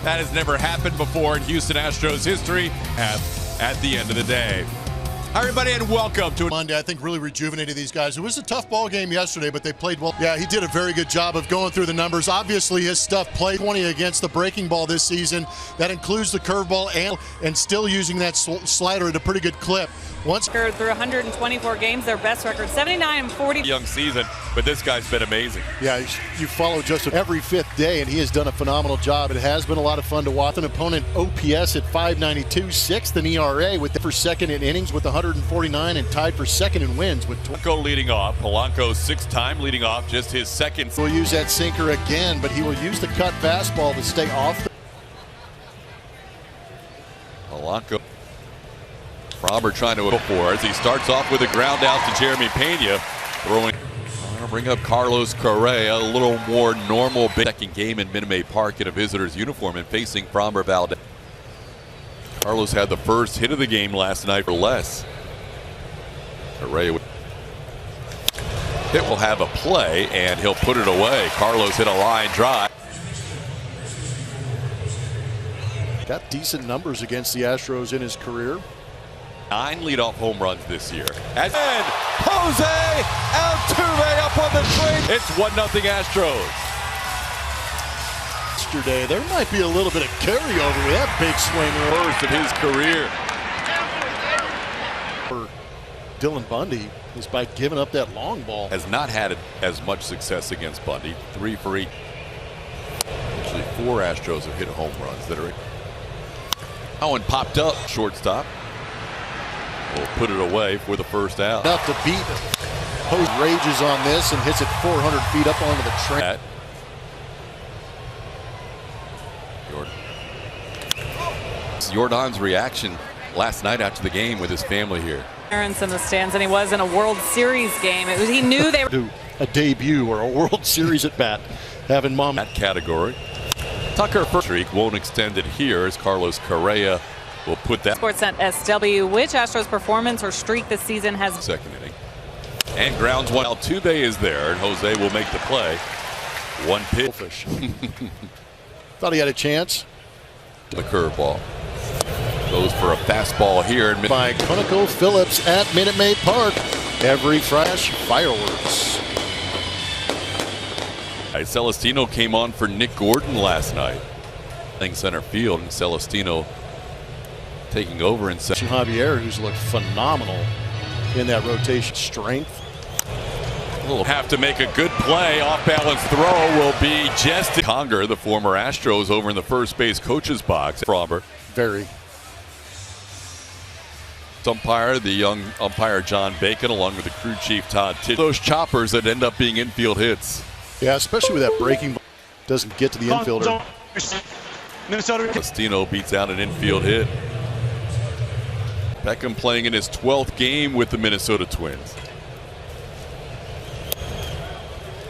That has never happened before in Houston Astros history at the end of the day. Hi, everybody, and welcome to Monday. I think really rejuvenated these guys. It was a tough ball game yesterday, but they played well. Yeah, he did a very good job of going through the numbers. Obviously, his stuff played 20 against the breaking ball this season. That includes the curveball and still using that slider at a pretty good clip. Once through 124 games, their best record, 79-40. young season, but this guy's been amazing. Yeah, you follow Justin every fifth day, and he has done a phenomenal job. It has been a lot of fun to watch. An opponent OPS at 592, sixth in ERA for second in innings with 149, and tied for second in wins with Polanco leading off. Polanco sixth-time leading off, just his second. He'll use that sinker again, but he will use the cut fastball to stay off. Polanco. Framber trying to go for as he starts off with a ground out to Jeremy Pena. Throwing. Bring up Carlos Correa, a little more normal second game in Minute Maid Park in a visitor's uniform and facing Framber Valdez. Carlos had the first hit of the game last night for less. Correa hit will have a play and he'll put it away. Carlos hit a line drive. Got decent numbers against the Astros in his career. 9 leadoff home runs this year. And Jose Altuve up on the train. It's 1-0 Astros. Yesterday, there might be a little bit of carryover with that big swing. First of his career. For Dylan Bundy is by giving up that long ball. Has not had as much success against Bundy. 3 for 8. Actually, 4 Astros have hit home runs that are. Oh, and popped up shortstop. Will put it away for the first out. Enough to beat. Post rages on this and hits it 400 feet up onto the train. Jordan's reaction last night after the game with his family here. Parents in the stands, and he was in a World Series game. He knew they were do a debut or a World Series at bat. Having mom that category. Tucker first streak won't extend it here as Carlos Correa will put that. Sportsnet SW, which Astros performance or streak this season has second inning. And grounds one. Altuve is there, and Jose will make the play. One pitch. Thought he had a chance. The curveball goes for a fastball here. By Conoco Phillips at Minute Maid Park. Every flash, fireworks. Celestino came on for Nick Gordon last night. Playing center field, and Celestino taking over in center. Javier, who's looked phenomenal in that rotation. Strength. Will have to make a good play. Off-balance throw will be just Conger, the former Astros, over in the first base coach's box. Framber. Very. Umpire, the young umpire John Bacon, along with the crew chief Todd Titt. Those choppers that end up being infield hits. Yeah, especially with that breaking ball. Doesn't get to the infielder. Celestino beats out an infield hit. Beckham playing in his 12th game with the Minnesota Twins.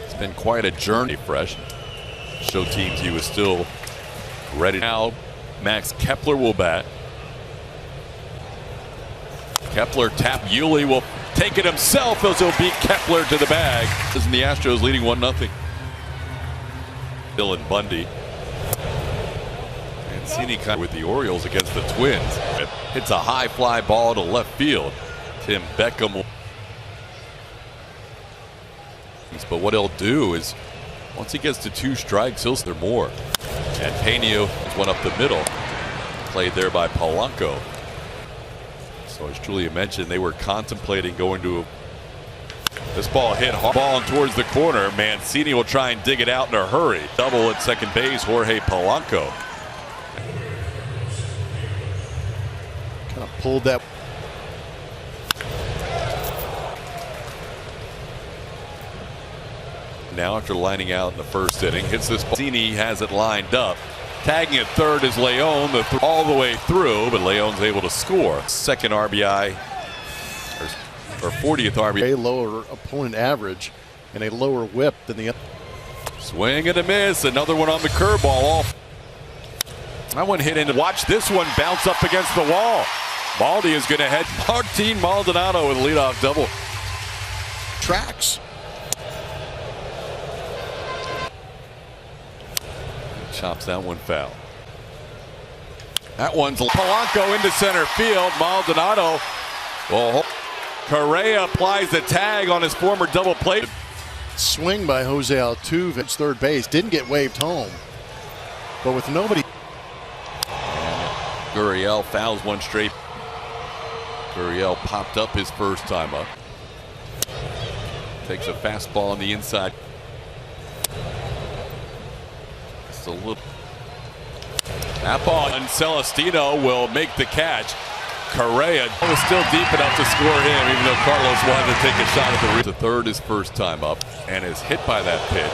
It's been quite a journey. Fresh. Show teams he was still ready. Now Max Kepler will bat. Kepler tap. Yuli will take it himself as he'll beat Kepler to the bag. This is the Astros leading 1-0. Dylan Bundy. And Cena with the Orioles against the Twins. It hits a high fly ball to left field. Tim Beckham. But what he'll do is once he gets to 2 strikes, he'll there more. And Pena went up the middle. Played there by Polanco. So as Julia mentioned, they were contemplating going to this ball hit hard ball towards the corner. Mancini will try and dig it out in a hurry. Double at second base, Jorge Polanco. Kind of pulled that. Now after lining out in the first inning, hits this ball. Mancini has it lined up. Tagging at third is Leon, all the way through, but Leon's able to score. Second RBI, or 40th RBI. A lower opponent average and a lower whip than the other. Swing and a miss, another one on the curveball off. That one hit in. Watch this one bounce up against the wall. Baldy is going to head Martin Maldonado with a leadoff double. Tracks. Chops that one foul. That one's Polanco into center field. Maldonado. Well, Correa applies the tag on his former double play. Swing by Jose Altuve at third base. Didn't get waved home. But with nobody. Gurriel fouls one straight. Gurriel popped up his first time up. Takes a fastball on the inside. Just a little. That ball, and Celestino will make the catch. Correa was still deep enough to score him, even though Carlos wanted to take a shot at the third his first time up, and is hit by that pitch.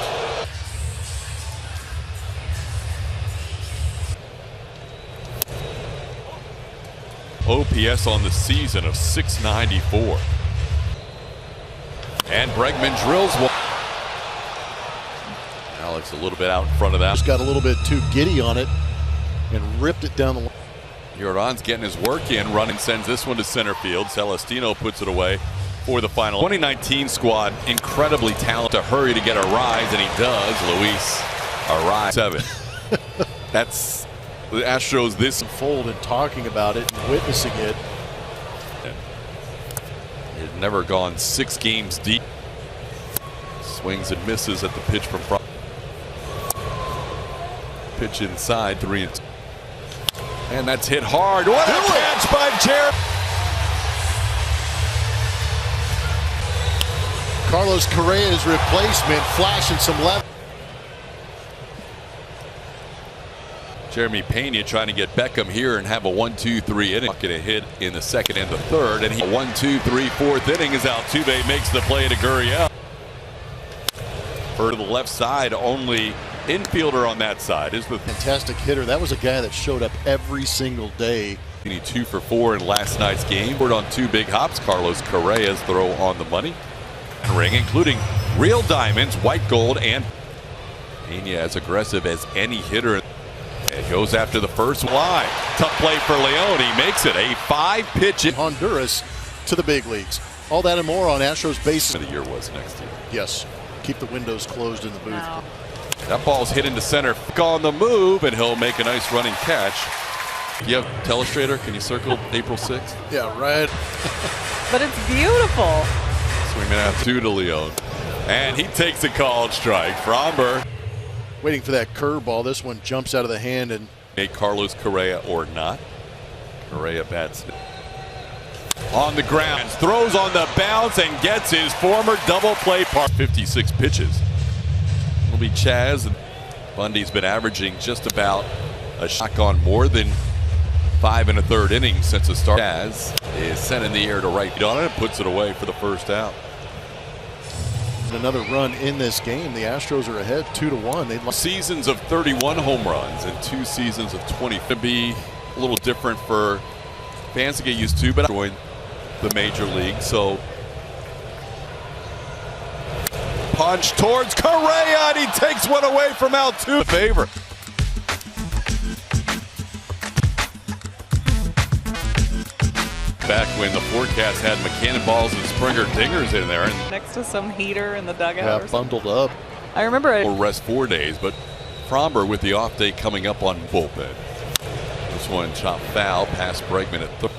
OPS on the season of .694. And Bregman drills one. Alex a little bit out in front of that. Just got a little bit too giddy on it and ripped it down the line. Jordan's getting his work in, running, sends this one to center field. Celestino puts it away for the final. 2019 squad, incredibly talented to hurry to get a rise, and he does. Luis, a rise. 7. That's the Astros this fold and talking about it and witnessing it. He's never gone 6 games deep. Swings and misses at the pitch from front. Pitch inside, 3-2. And that's hit hard. What a catch by Jared. Carlos Correa's replacement flashing some left. Jeremy Pena trying to get Beckham here and have a 1-2-3 inning. Bucket a hit in the second and the third, and he 1-2-3 fourth inning as Altuve makes the play to Gurriel. To the left side, only infielder on that side is the fantastic hitter. That was a guy that showed up every single day. 2 for 4 in last night's game. We're on 2 big hops. Carlos Correa's throw on the money ring, including real diamonds, white gold, and Pena as aggressive as any hitter. It goes after the first line. Tough play for Leon. He makes it a 5-pitch in Honduras to the big leagues. All that and more on Astros bases. The year was next year. Yes. Keep the windows closed in the booth. No. That ball's hit into center. On the move, and he'll make a nice running catch. You have Telestrator? Can you circle April 6th? Yeah, right. But it's beautiful. Swinging out 2 to Leon. And he takes a called strike. Fromber. Waiting for that curveball. This one jumps out of the hand and Make Carlos Correa or not. Correa bats on the ground, throws on the bounce, and gets his former double play part. 56 pitches. It'll be Chaz. And Bundy's been averaging just about a shot on more than 5 1/3 innings since the start. Chaz is sent in the air to right on it and puts it away for the first out. another run in this game. The Astros are ahead 2-1. They lost seasons of 31 home runs and 2 seasons of 20. Could be a little different for fans to get used to, but join the major league. So punch towards Correa, and he takes one away from Altuve. Favor. Back when the forecast had McCann balls and Springer dingers in there. And next to some heater in the dugout. yeah, bundled up. I remember it. Or rest 4 days, but Fromber with the off day coming up on bullpen. This one chopped foul past Bregman at third.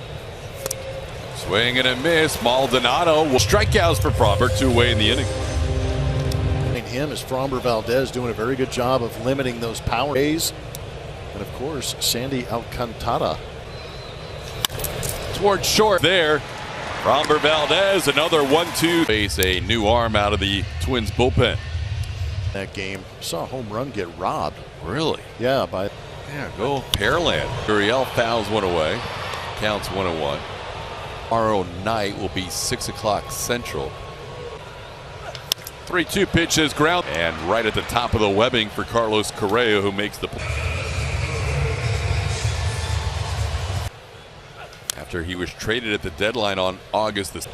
Swing and a miss. Maldonado will strikeouts for Fromber, 2 away in the inning. Him is Fromber Valdez doing a very good job of limiting those power days. And of course, Sandy Alcantara. Towards short there. Fromber Valdez, another 1-2. Face a new arm out of the Twins bullpen. That game saw a home run get robbed. Really? Yeah, by Yeah, go Pearland. Gurriel fouls one away. Counts 1-1. Tomorrow night will be 6 o'clock Central. 3-2 pitches, ground, and right at the top of the webbing for Carlos Correa, who makes the play. After he was traded at the deadline on August the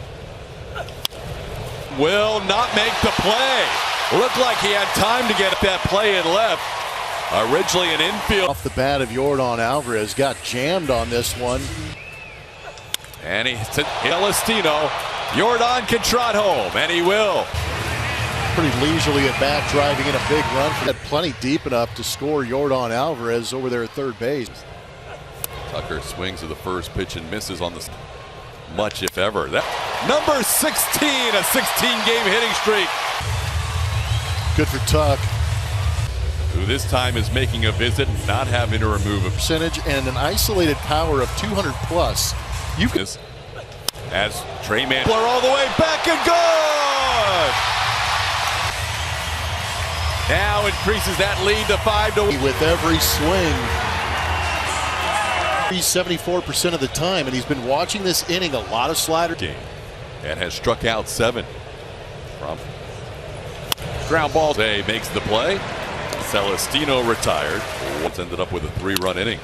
will not make the play. Looked like he had time to get that play in left. Originally an infield. off the bat of Yordan Alvarez, got jammed on this one. And he's to Celestino. Yordan can trot home, and he will. Pretty leisurely at bat, driving in a big run. Had plenty deep enough to score Yordan Alvarez over there at third base. Tucker swings to the first pitch and misses on the much, if ever. That number 16, a 16-game hitting streak. Good for Tuck. Who this time is making a visit, not having to remove a Percentage and an isolated power of 200 plus. You can as Treyman all the way back and good. Now increases that lead to 5-1 with every swing. He's 74% of the time, and he's been watching this inning a lot of slider game and has struck out 7 from ground ball. Day makes the play. Celestino retired. What's ended up with a 3-run inning.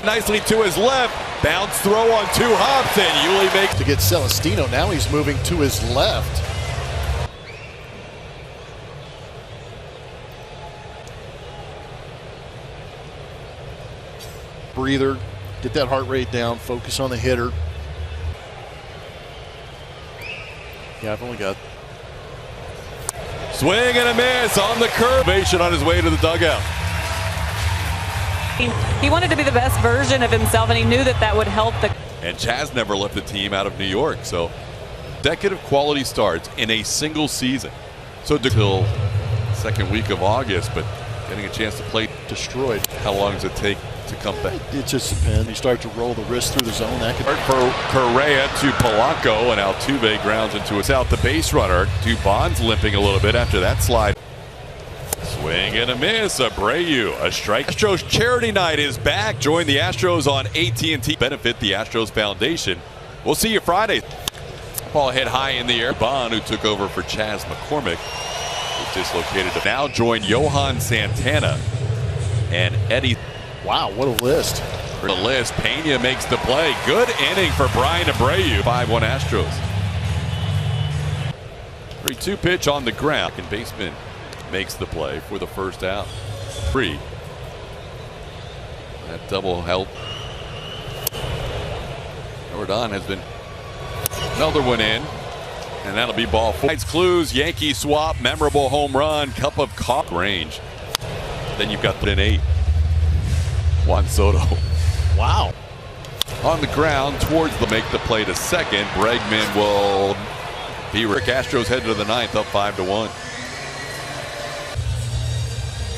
Nicely to his left. Bounce throw on 2 hops, and Yuli makes to get Celestino. Now he's moving to his left. Breather. Get that heart rate down. Focus on the hitter. Yeah, I've only got. Swing and a miss on the curve. On his way to the dugout. He wanted to be the best version of himself, and he knew that that would help the. And Chaz never left the team out of New York, so decade of quality starts in a single season. So until second week of August, but getting a chance to play. Destroyed. How long does it take to come back? It just depends. You start to roll the wrist through the zone. That could for Correa to Polanco, and Altuve grounds into his out the base runner. Dubon's limping a little bit after that slide. Swing and a miss. Abreu, a strike. Astros charity night is back. Join the Astros on AT&T. Benefit the Astros Foundation. We'll see you Friday. Ball hit high in the air. Braun, who took over for Chaz McCormick, was dislocated. Now join Johan Santana and Eddie. Wow, what a list. For the list, Pena makes the play. Good inning for Brian Abreu. 5-1 Astros. 3-2 pitch on the ground. And baseman makes the play for the first out. 3. That double help. Jordan has been another one in. And that'll be ball 4. Clues, Yankee swap, memorable home run, cup of coffee range. Then you've got an 8. Juan Soto. Wow. On the ground towards the make the play to second. Bregman will be Rick. Astros head to the 9th, up 5-1.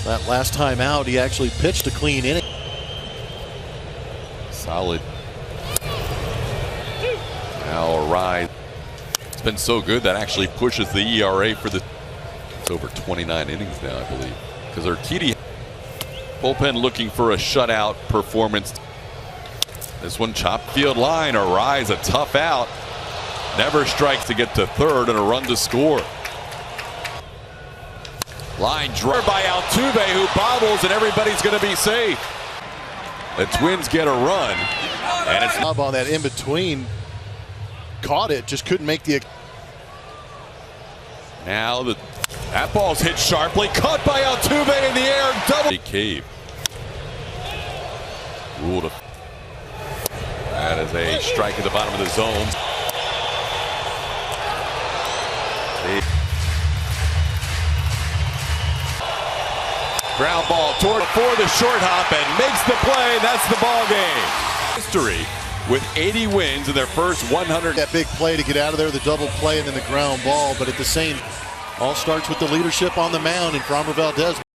That last time out, he actually pitched a clean inning. Solid. Now a rise. It's been so good that actually pushes the ERA for the. It's over 29 innings now, I believe. Because Urquidy. Bullpen looking for a shutout performance. This one chopped field line. A rise, a tough out. Never strikes to get to third and a run to score. Line drive by Altuve, who bobbles, and everybody's going to be safe. The Twins get a run, and it's on that in between. Caught it, just couldn't make the. Now that ball's hit sharply, caught by Altuve in the air, double. Cave. Ruled a. That is a strike at the bottom of the zone. Ground ball toward for the short hop and makes the play. That's the ball game. History with 80 wins in their first 100. That big play to get out of there, the double play and then the ground ball. But at the same, all starts with the leadership on the mound in Framber Valdez.